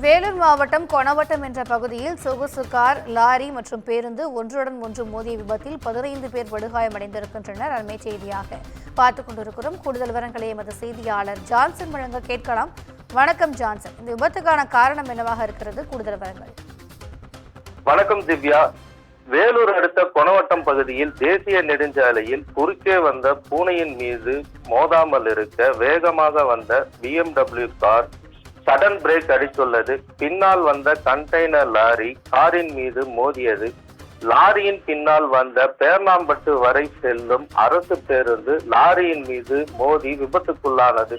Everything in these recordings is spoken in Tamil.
வேலூர் மாவட்டம் கொணவட்டம் என்ற பகுதியில் சொகுசு கார், லாரி மற்றும் பேருந்து ஒன்றுடன் ஒன்று மோதிய விபத்தில் 15 பேர் படுகாயமடைந்திருக்கின்றனர். அண்மை செய்தியாக பார்த்துக் கொண்டிருக்கிறோம். கூடுதல் விவரங்களை எமது செய்தியாளர் ஜான்சன் வழங்க கேட்கலாம். வணக்கம் ஜான்சன், இந்த விபத்துக்கான காரணம் என்னவாக இருக்கிறது? கூடுதல் விவரங்கள். வணக்கம் திவ்யா. வேலூர் அடுத்த கொணவட்டம் பகுதியில் தேசிய நெடுஞ்சாலையில் குறுக்கே வந்த பூனையின் மீது மோதாமல் இருக்க வேகமாக வந்த BMW கார் சடன் பிரேக் அடித்துள்ளது. பின்னால் வந்த கண்டெய்னர் லாரி காரின் மீது மோதியது. லாரியின் பின்னால் வந்த பேர்ணாம்பட்டு வரை செல்லும் அரசு பேருந்து லாரியின் மீது மோதி விபத்துக்குள்ளானது.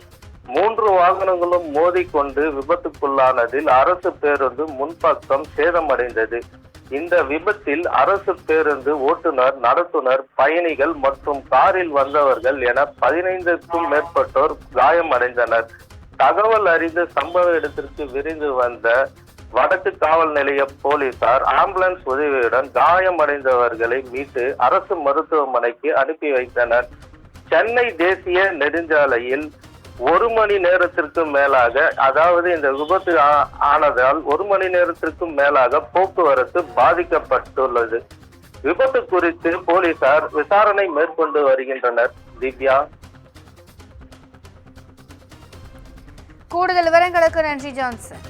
3 வாகனங்களும் மோதிக்கொண்டு விபத்துக்குள்ளானதில் அரசு பேருந்து முன்பக்கம் சேதமடைந்தது. இந்த விபத்தில் அரசு பேருந்து ஓட்டுநர், நடத்துனர், பயணிகள் மற்றும் காரில் வந்தவர்கள் என 15க்கும் மேற்பட்டோர் காயமடைந்தனர். தகவல் அறிந்து சம்பவ இடத்திற்கு விரைந்து வந்த வடக்கு காவல் நிலைய போலீசார் ஆம்புலன்ஸ் உதவியுடன் காயமடைந்தவர்களை மீட்டு அரசு மருத்துவமனைக்கு அனுப்பி வைத்தனர். சென்னை தேசிய நெடுஞ்சாலையில் 1 மணி நேரத்திற்கு மேலாக, அதாவது இந்த விபத்து ஆனதால் 1 மணி நேரத்திற்கும் மேலாக போக்குவரத்து பாதிக்கப்பட்டுள்ளது. விபத்து குறித்து போலீசார் விசாரணை மேற்கொண்டு வருகின்றனர். திவ்யா, கூடுதல் விவரங்களுக்கு நன்றி ஜான்சன்.